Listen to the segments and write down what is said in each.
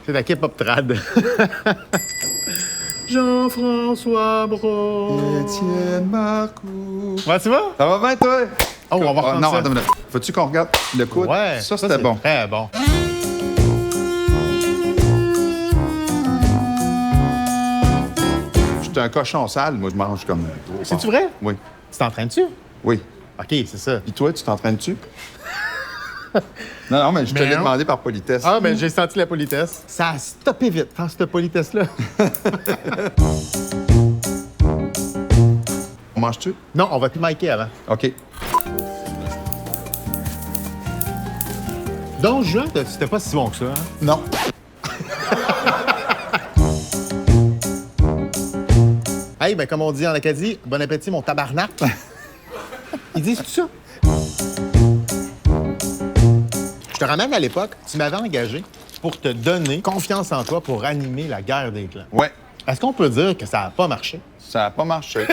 C'est la K-pop trad. Jean-François Brault. Étienne Marcoux. Ouais, tu vas? Ça va bien, toi? Oh, on va reprendre non, ça. attends une minute. Faut-tu qu'on regarde le coude? Ouais. Ça, c'était bon. Très bon. Je suis un cochon sale. Moi, je mange comme... C'est-tu vrai? Oui. Tu t'entraînes-tu? Oui. OK, c'est ça. Puis toi, tu t'entraînes-tu? Non, mais je te l'ai non. demandé par politesse. Ah, ben j'ai senti la politesse. Ça a stoppé vite, dans cette politesse-là. Manges-tu? Non, on va te micer avant. OK. Donc, Juin, c'était pas si bon que ça. Hein? Non. Hey, ben comme on dit en Acadie, bon appétit, mon tabarnak. Ils disent tout ça. Je te ramène à l'époque, tu m'avais engagé pour te donner confiance en toi pour animer la guerre des clans. Ouais. Est-ce qu'on peut dire que ça n'a pas marché? Ça n'a pas marché.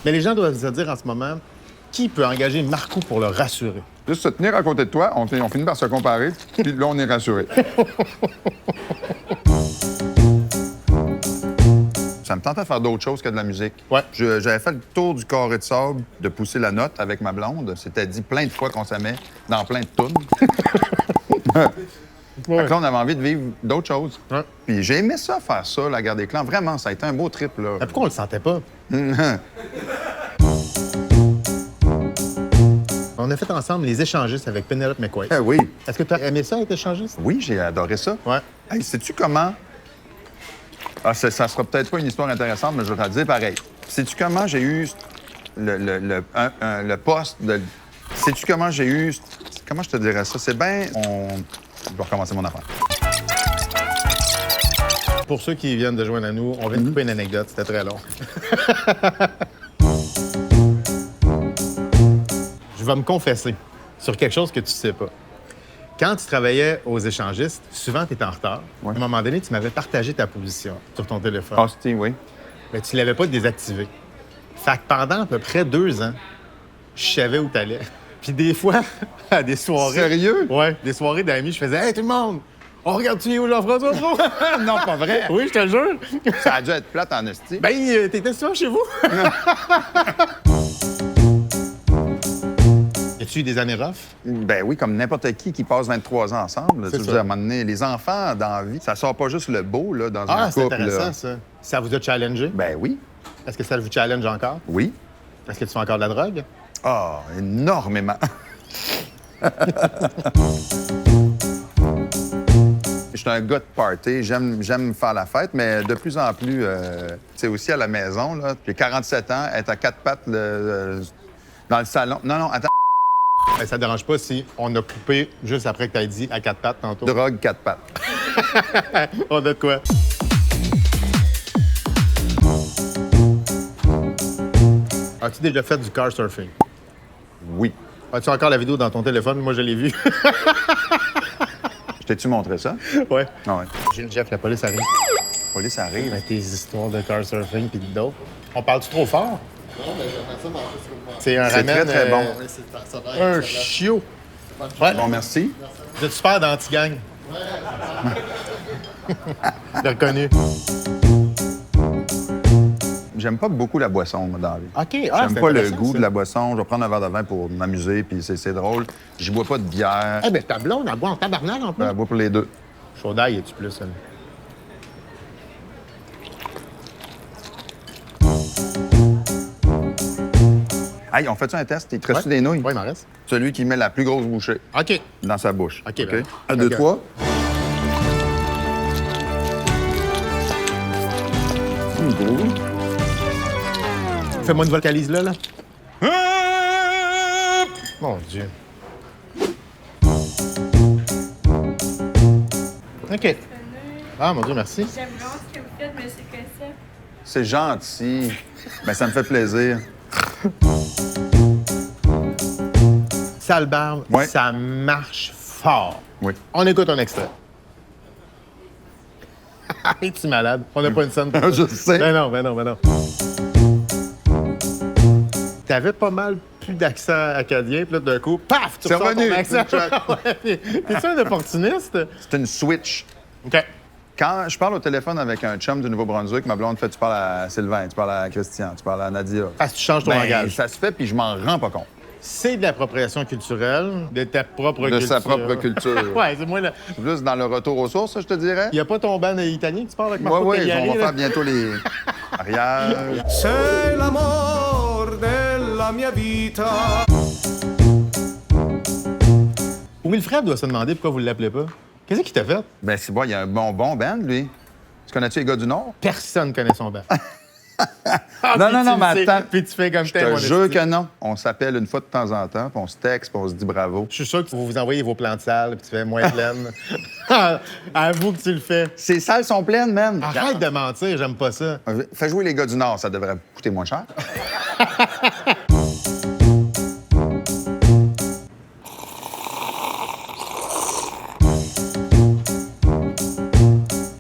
Mais les gens doivent se dire en ce moment, qui peut engager Marcoux pour le rassurer? Juste se tenir à côté de toi, on finit par se comparer, puis là, on est rassuré. Ça me tentait de faire d'autres choses que de la musique. Ouais. J'avais fait le tour du carré de sable de pousser la note avec ma blonde. C'était dit plein de fois qu'on s'aimait dans plein de tunes. Fait que là, on avait envie de vivre d'autres choses. Ouais. Puis j'ai aimé ça, faire ça, la guerre des clans. Vraiment, ça a été un beau trip, là. Mais pourquoi on le sentait pas? On a fait ensemble les échangistes avec Penelope McQuaid. Eh oui. Est-ce que tu as aimé ça, être échangiste? Oui, j'ai adoré ça. Ouais. Hey, sais-tu comment... Ah, ça sera peut-être pas une histoire intéressante, mais je vais te le dire pareil. Sais-tu comment j'ai eu le poste de... Sais-tu comment j'ai eu... Comment je te dirais ça? C'est bien... Je vais recommencer mon affaire. Pour ceux qui viennent de joindre à nous, on vient de couper une anecdote, c'était très long. Je vais me confesser sur quelque chose que tu sais pas. Quand tu travaillais aux échangistes, souvent tu étais en retard. Ouais. À un moment donné, tu m'avais partagé ta position sur ton téléphone. Ah, c'était, oui. Mais tu l'avais pas désactivé. Fait que pendant à peu près 2 ans, je savais où t'allais. Puis des fois, à des soirées... Sérieux? Ouais, des soirées d'amis, je faisais « Hey, tout le monde, on regarde-tu où Jean-François Brault? » Non, pas vrai. Oui, je te le jure. Ça a dû être plate en esti. Ben, t'étais souvent chez vous. Y a-tu eu des années rough? Ben oui, comme n'importe qui passe 23 ans ensemble. C'est Tu ça. veux dire, à un moment donné, les enfants, dans la vie, ça sort pas juste le beau, là, dans Ah, un c'est couple. intéressant, Là. ça. Ça vous a challengé? Ben oui. Est-ce que ça vous challenge encore? Oui. Est-ce que tu fais encore de la drogue? Ah, énormément. Je suis un gars de party. J'aime faire la fête, mais de plus en plus, tu sais, aussi à la maison, là. J'ai 47 ans, être à 4 pattes dans le salon. Non, attends. Ben, ça te dérange pas si on a coupé juste après que tu aies dit à 4 pattes tantôt? Drogue, 4 pattes. On a de quoi? As-tu déjà fait du car surfing? Oui. As-tu encore la vidéo dans ton téléphone? Moi, je l'ai vue. Je t'ai-tu montré ça? Ouais. Ah ouais. Gilles Jeff, la police arrive. La police arrive. Avec tes histoires de car surfing puis d'autres. On parle-tu trop fort? Non, mais j'aimerais ça manger sur le C'est C'est un très, ramen, très bon. Oui, ça va un être chiot. Ouais. Bon, merci. Vous êtes super d'anti-gang. J'ai reconnu. J'aime pas beaucoup la boisson, moi, dans la vie. OK. J'aime pas le goût de la boisson. Je vais prendre un verre de vin pour m'amuser, puis c'est drôle. Je bois pas de bière. Eh bien, ta blonde, elle boit en tabarnak en plus. Je bois pour les deux. Chaud d'ail, es-tu plus, elle? Hey, on fait-tu un test? Il te reste Ouais. des nouilles? Oui, il m'en reste. Celui qui met la plus grosse bouchée OK. dans sa bouche. OK, ben. 1, 2, OK. 3. Gros. Fais-moi une vocalise là. Mon Dieu. OK. Ah, mon Dieu, merci. J'aime vraiment ce que vous faites, mais c'est que ça. C'est gentil. Ben, ça me fait plaisir. Sale barbe, Ouais. ça marche fort. Oui. On écoute un extrait. Es-tu malade? On n'a pas une scène. pour ça. Je sais. Ben non. T'avais pas mal pu plus d'accent acadien, puis là, d'un coup, paf, tu C'est ressors revenu. ton accent. Ouais. T'es-tu un opportuniste? C'est une switch. OK. Quand je parle au téléphone avec un chum du Nouveau-Brunswick, ma blonde fait, tu parles à Sylvain, tu parles à Christian, tu parles à Nadia. Parce que tu changes ton Ben, langage. ça se fait, puis je m'en rends pas compte. C'est de l'appropriation culturelle de ta propre De culture. sa propre culture. Ouais, c'est moi, là. Plus dans le retour aux sources, ça, je te dirais. Il n'y a pas ton band italien que tu parles avec Oui, Marco oui, Cagliari, on va là? faire bientôt les arrières. Sei l'amor della mia vita. Wilfred doit se demander pourquoi vous ne l'appelez pas. Qu'est-ce qu'il t'a fait? Ben, c'est bon, il y a un bon band, lui. Tu connais-tu les gars du Nord? Personne ne connaît son band. Ah, Non, puis non, tu non, le mais sais, attends. Puis tu fais comme Je te mon jure esti. que non. On s'appelle une fois de temps en temps, puis on se texte, puis on se dit bravo. Je suis sûr que vous vous envoyez vos plans de salle, puis tu fais moins pleine. Avoue que tu le fais. Ces salles sont pleines, man. Arrête de mentir, j'aime pas ça. Fais jouer les gars du Nord, ça devrait coûter moins cher.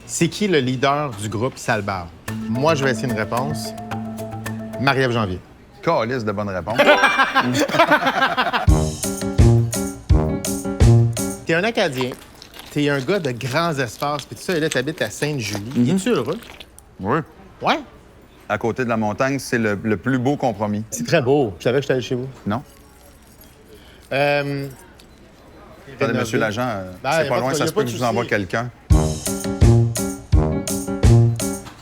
C'est qui le leader du groupe Salbar? Moi, je vais essayer une réponse. Marie-Ève Janvier. Calice de bonnes réponses. T'es un Acadien, t'es un gars de grands espaces, puis tout ça, et là, t'habites à Sainte-Julie. Es-tu heureux? Oui. Ouais. À côté de la montagne, c'est le plus beau compromis. C'est très beau. Je savais que j'étais allé chez vous. Non? Euh... Attendez, monsieur l'agent, Ben, c'est y a pas pas loin, de- y ça a se pas peut de que je vous envoie souci. quelqu'un.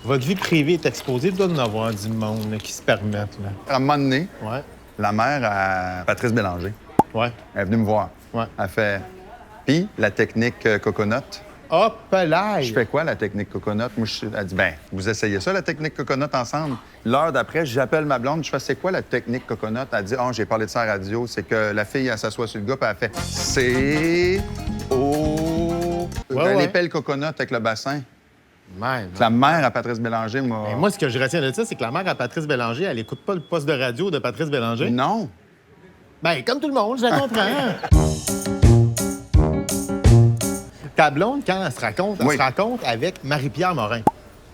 Votre vie privée est exposée, il doit en avoir du monde là, qui se permettent. Là. À un moment donné, Ouais. la mère à Patrice Bélanger, Ouais. elle est venue me voir. Ouais. Elle fait « Puis, la technique coconut? » Hop là! Je fais quoi, la technique coconut? Moi, elle dit « Ben, vous essayez ça, la technique coconut, ensemble? » L'heure d'après, j'appelle ma blonde, je fais « C'est quoi la technique coconut? » Elle dit « Oh, j'ai parlé de ça à la radio. C'est que la fille, elle s'assoit sur le gars, puis elle fait « C'est... Oh... Ouais, Elle ouais. épelle le coconut avec le bassin. » Même. La mère à Patrice Bélanger m'a... Et moi, ce que je retiens de ça, c'est que la mère à Patrice Bélanger, elle écoute pas le poste de radio de Patrice Bélanger. Non. Ben, comme tout le monde, je la comprends. Ta blonde, quand elle se raconte, elle Oui. se raconte avec Marie-Pierre Morin.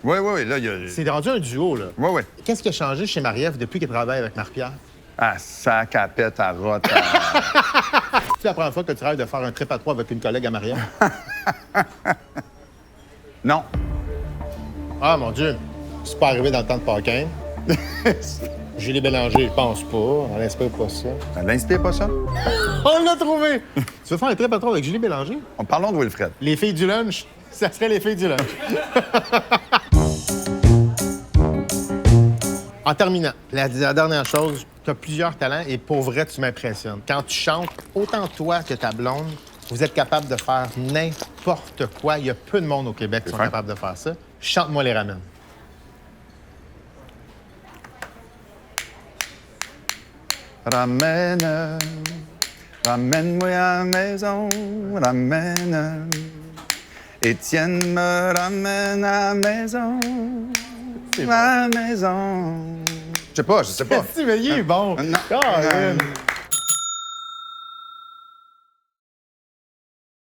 Oui, oui, là, il y a... C'est rendu un duo, là. Oui, oui. Qu'est-ce qui a changé chez Marie-Ève depuis qu'elle travaille avec Marie-Pierre? Ah, sac à pète, à rotte. C'est la première fois que tu rêves de faire un trip à trois avec une collègue à Marie-Ève? Non. Ah, mon Dieu. C'est pas arrivé dans le temps de Paquin. Julie Bélanger, je pense pas. Elle n'inspire pas ça. Elle l'inspire pas ça? On l'a trouvé! Tu veux faire un trip à trois avec Julie Bélanger? Parlons de Wilfred. Les filles du lunch, ça serait les filles du lunch. En terminant, la dernière chose, tu as plusieurs talents et pour vrai, tu m'impressionnes. Quand tu chantes, autant toi que ta blonde, vous êtes capable de faire n'importe quoi. Il y a peu de monde au Québec qui sont fin. capables de faire ça. Chante-moi les ramènes. Ramène, ramène-moi à la maison, ramène. Étienne me ramène à la maison, à la maison. Je sais pas. Si, mais il est bon. Non. Colin.